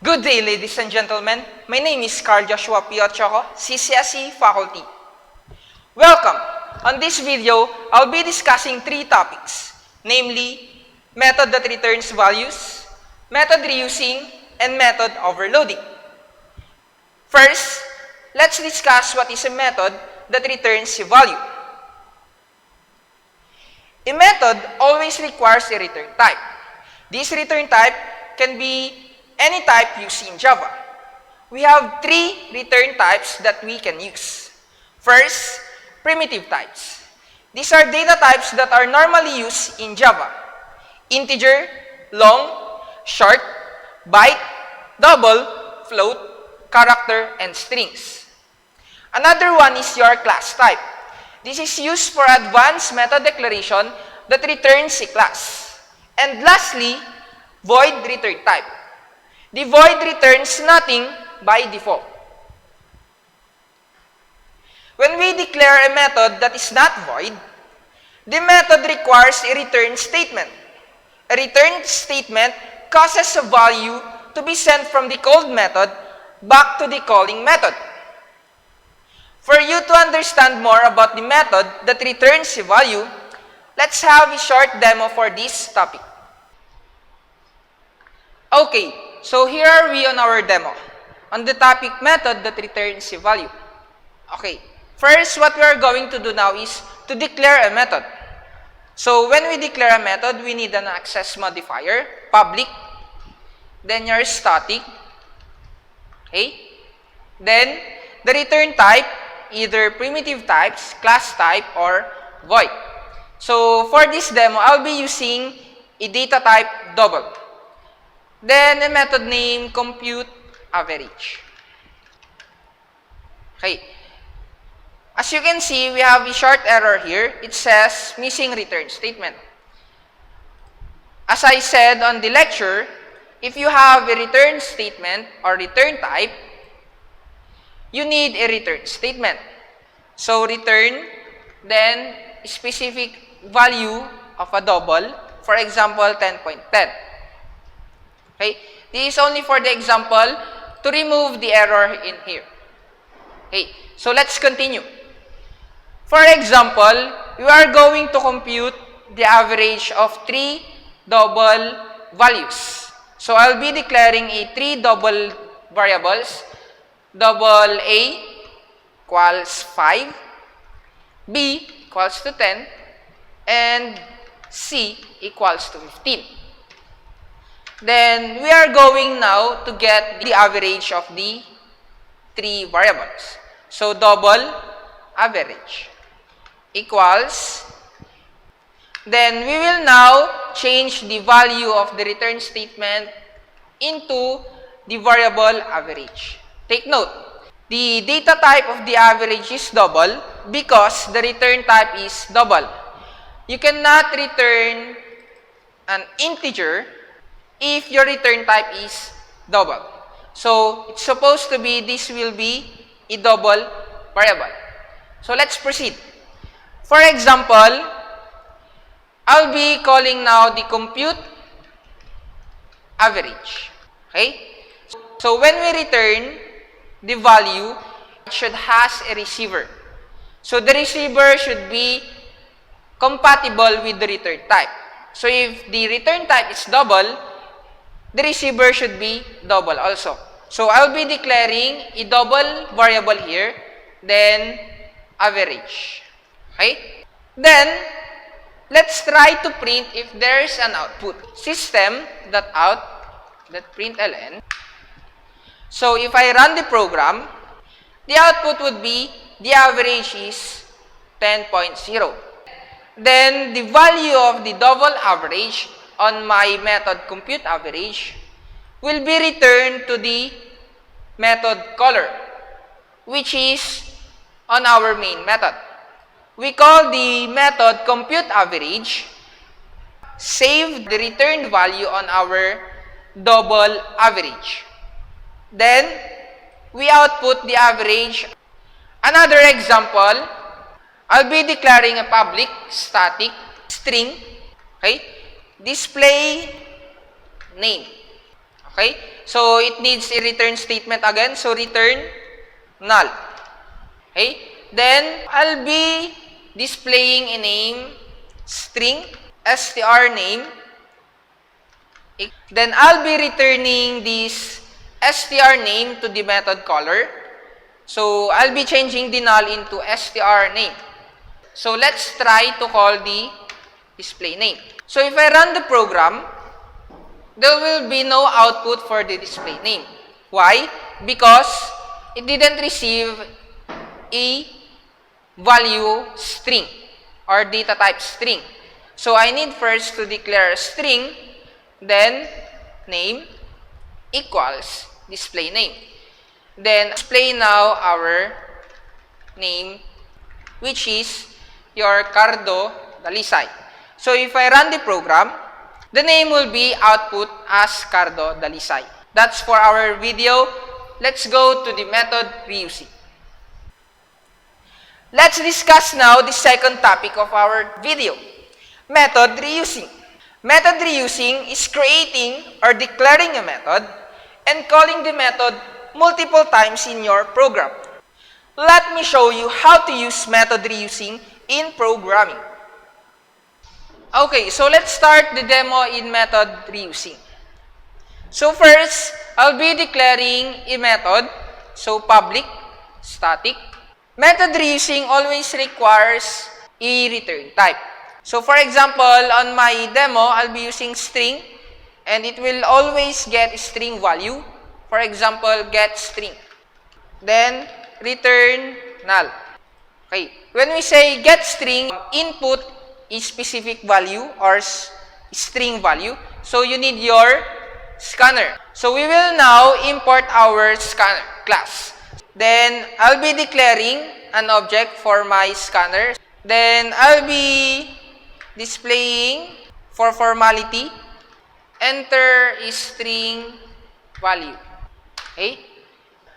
Good day, ladies and gentlemen. My name is Carl Joshua P. Ochoco, CCSE faculty. Welcome. On this video, I'll be discussing three topics, namely, method that returns values, method reusing, and method overloading. First, let's discuss what is a method that returns a value. A method always requires a return type. This return type can be any type used in Java. We have three return types that we can use. First, primitive types. These are data types that are normally used in Java. Integer, long, short, byte, double, float, character, and strings. Another one is your class type. This is used for advanced method declaration that returns a class. And lastly, void return type. The void returns nothing by default. When we declare a method that is not void, the method requires a return statement. A return statement causes a value to be sent from the called method back to the calling method. For you to understand more about the method that returns a value, let's have a short demo for this topic. Okay, so here are we on our demo, on the topic method that returns a value. Okay, first what we are going to do now is to declare a method. So when we declare a method, we need an access modifier, public, then your static, okay, then the return type, either primitive types, class type, or void. So for this demo, I'll be using a data type double. Then a method name compute average. Okay. As you can see, we have a short error here. It says missing return statement. As I said on the lecture, if you have a return statement or return type, you need a return statement. So return, then specific value of a double, for example, 10.10. Okay? This is only for the example to remove the error in here. Okay, so let's continue. For example, we are going to compute the average of three double values. So I'll be declaring a three double variables. Double A equals 5, B equals to 10, and C equals to 15. Then we are going now to get the average of the three variables. So double average equals, then we will now change the value of the return statement into the variable average. Take note, the data type of the average is double because the return type is double. You cannot return an integer if your return type is double. So it's supposed to be, this will be a double variable. So let's proceed. For example, I'll be calling now the compute average. Okay? So when we return the value, it should has a receiver. So the receiver should be compatible with the return type. So if the return type is double, the receiver should be double also. So I'll be declaring a double variable here, then average. Okay? Then, let's try to print if there is an output. System.out.println. So if I run the program, the output would be the average is 10.0. Then the value of the double average on my method compute average will be returned to the method caller, which is on our main method. We call the method compute average, save the returned value on our double average. Then, we output the average. Another example, I'll be declaring a public static string, okay? Display name. Okay? So, it needs a return statement again. So, return null. Okay? Then, I'll be displaying a name string, str name. Then, I'll be returning this str name to the method caller. So, I'll be changing the null into str name. So, let's try to call the display name. So, if I run the program, there will be no output for the display name. Why? Because it didn't receive a value string or data type string. So, I need first to declare a string, then name equals display name. Then, display now our name, which is your Cardo Dalisay. So, if I run the program, the name will be output as Cardo Dalisay. That's for our video. Let's go to the method reusing. Let's discuss now the second topic of our video, method reusing. Method reusing is creating or declaring a method and calling the method multiple times in your program. Let me show you how to use method reusing in programming. Okay, so let's start the demo in method reusing. So first, I'll be declaring a method. So public, static. Method reusing always requires a return type. So for example, on my demo, I'll be using string and it will always get a string value. For example, get string. Then return null. Okay. When we say get string, input is specific value or string value. So you need your scanner. So we will now import our scanner class. Then I'll be declaring an object for my scanner. Then I'll be displaying for formality, enter is string value. Okay?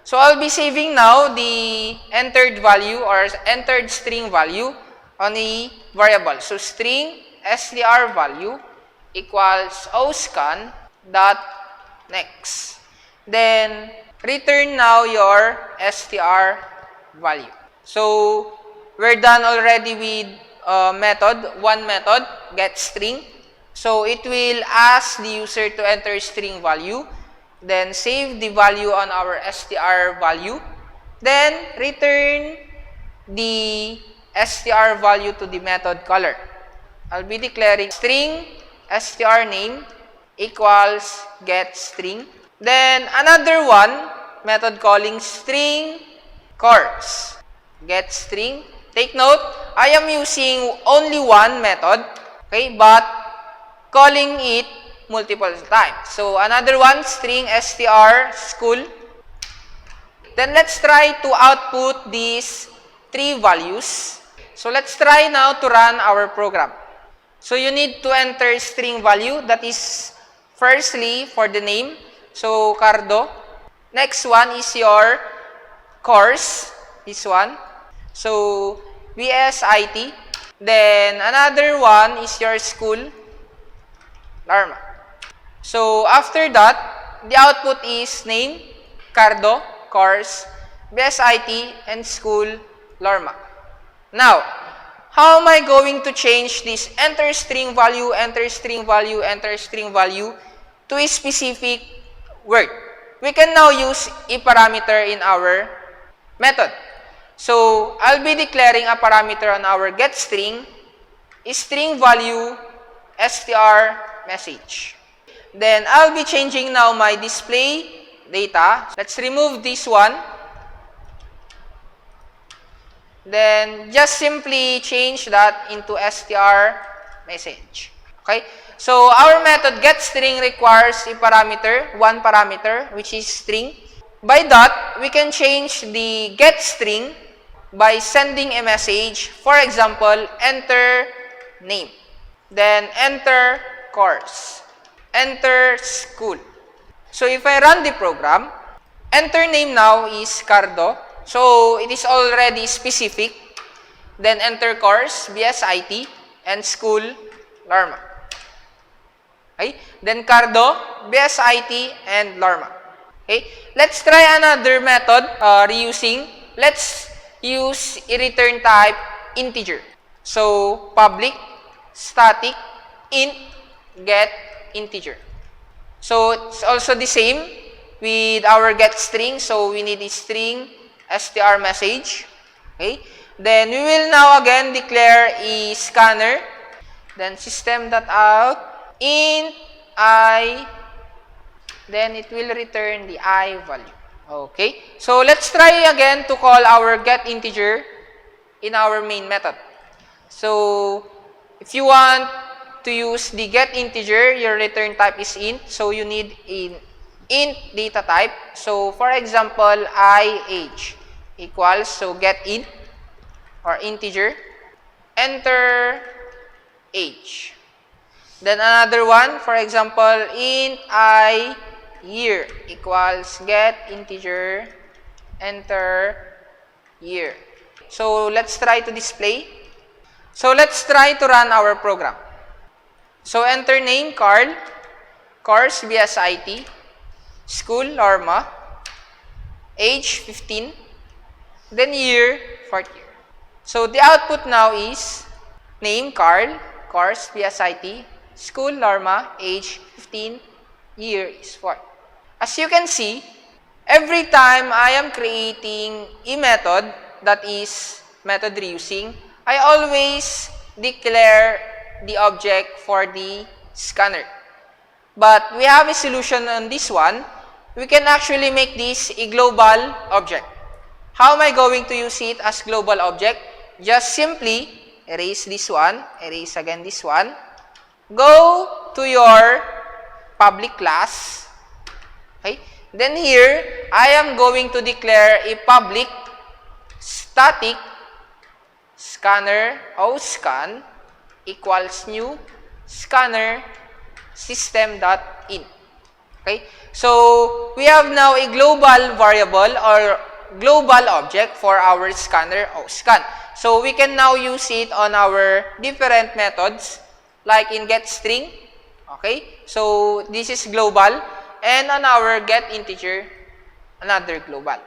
So I'll be saving now the entered value or entered string value on a variable. So string str value equals oscan dot next. Then return now your str value. So we're done already with one method, get string. So it will ask the user to enter string value, then save the value on our str value, then return the str value to the method caller. I'll be declaring string str name equals get string. Then another one, method calling string cors, get string. Take note, I am using only one method, okay, but calling it multiple times. So another one, string str school. Then let's try to output these three values. So let's try now to run our program. So you need to enter string value, that is firstly for the name, so Cardo. Next one is your course, this one. So VSIT. Then another one is your school, Lorma. So after that, the output is name, Cardo, course, VSIT, and school, Lorma. Now, how am I going to change this enter string value, enter string value, enter string value to a specific word? We can now use a parameter in our method. So, I'll be declaring a parameter on our getString, string value str message. Then, I'll be changing now my display data. Let's remove this one. Then, just simply change that into str message. Okay? So, our method getString requires a parameter, one parameter, which is string. By that, we can change the getString by sending a message. For example, enter name. Then, enter course. Enter school. So, if I run the program, enter name now is Cardo. So, it is already specific. Then, enter course, VSIT, and school, Lorma. Okay? Then Cardo, BSIT, and Lorma. Okay? Let's try another method, reusing. Let's use a return type integer. So, public, static, int, get, integer. So, it's also the same with our get string. So, we need a string str message. Okay? Then, we will now again declare a scanner. Then, system.out, int I, then it will return the I value. Okay? So, let's try again to call our get integer in our main method. So, if you want to use the get integer, your return type is int. So, you need an int data type. So, for example, ih equals, so get int or integer, enter age. Then another one, for example, int I year equals get integer, enter year. So, let's try to display. So, let's try to run our program. So, enter name, Carl, course, BSIT, school, Lorma, age, 15, then year, 4th year. So, the output now is name, Carl, course, BSIT, school, Lorma, age, 15, year is 4th. As you can see, every time I am creating a method that is method reusing, I always declare the object for the scanner. But we have a solution on this one. We can actually make this a global object. How am I going to use it as global object? Just simply erase this one, erase again this one. Go to your public class. Okay? Then here, I am going to declare a public static scanner oscan equals new scanner system.in. Okay? So, we have now a global variable or global object for our scanner oscan. So, we can now use it on our different methods like in getString. Okay? So, this is global. And on our getInteger, another global.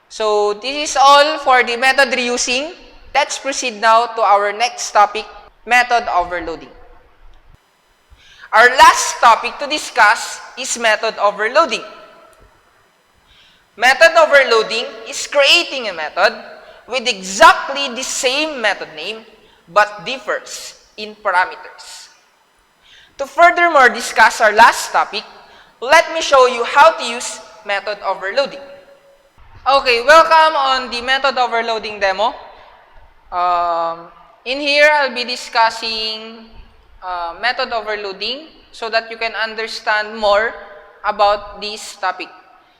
So, this is all for the method reusing. Let's proceed now to our next topic, method overloading. Our last topic to discuss is method overloading. Method overloading is creating a method with exactly the same method name but differs in parameters. To furthermore discuss our last topic, let me show you how to use method overloading. Okay, welcome on the method overloading demo. In here, I'll be discussing method overloading so that you can understand more about this topic.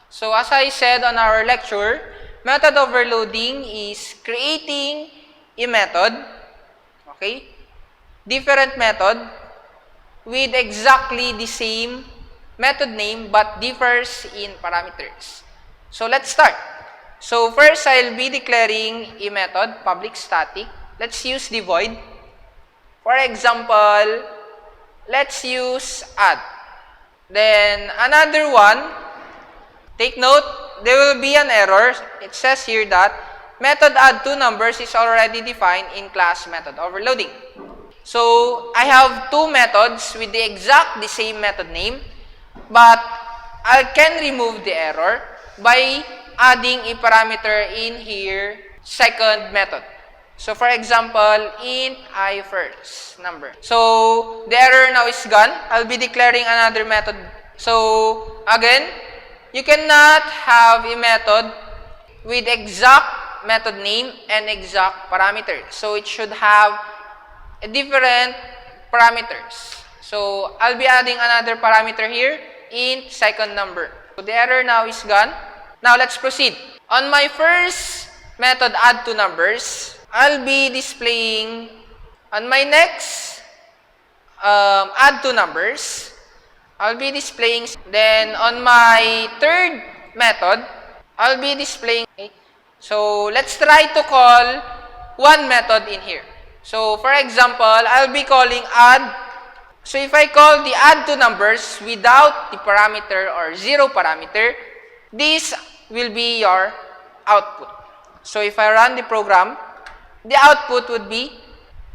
So, as I said on our lecture, method overloading is creating a method, okay, different method with exactly the same method name but differs in parameters. So, let's start. So, first, I'll be declaring a method, public static. Let's use the void. For example, let's use add. Then, another one, take note, there will be an error. It says here that method add two numbers is already defined in class method overloading. So, I have two methods with the exact the same method name, but I can remove the error by adding a parameter in here, second method. So, for example, int I first number. So, the error now is gone. I'll be declaring another method. So, again, you cannot have a method with exact method name and exact parameters. So, it should have a different parameters. So, I'll be adding another parameter here, int second number. So, the error now is gone. Now, let's proceed. On my first method, add two numbers, I'll be displaying, on my next add two numbers, I'll be displaying, then on my third method, I'll be displaying, okay. So, let's try to call one method in here. So, for example, I'll be calling add, So if I call the add two numbers without the parameter or zero parameter, this will be your output. So if I run the program, the output would be,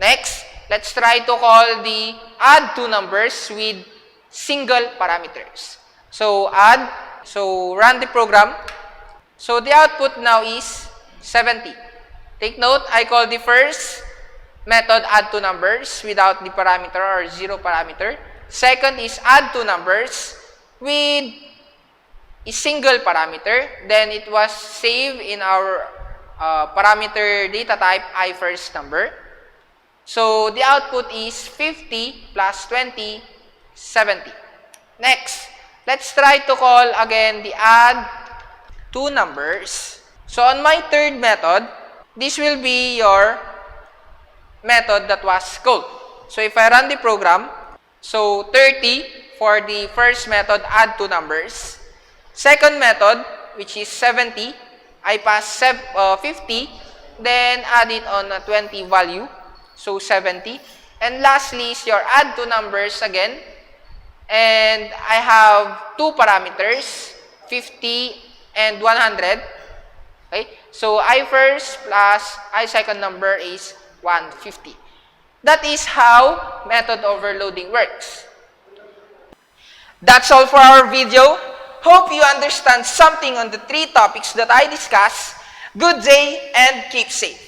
next, let's try to call the add two numbers with single parameters. So run the program. So the output now is 70. Take note, I call the first method add two numbers without the parameter or zero parameter. Second is add two numbers with a single parameter. Then it was saved in our parameter data type first number. So the output is 50 plus 20, 70. Next, let's try to call again the add two numbers. So on my third method, this will be your method that was called. So if I run the program, so 30 for the first method, add two numbers. Second method, which is 70, I pass 50, then add it on a 20 value, so 70. And lastly is your add two numbers again. And I have two parameters, 50 and 100. Okay? So I first plus I second number is 150. That is how method overloading works. That's all for our video. Hope you understand something on the three topics that I discussed. Good day and keep safe.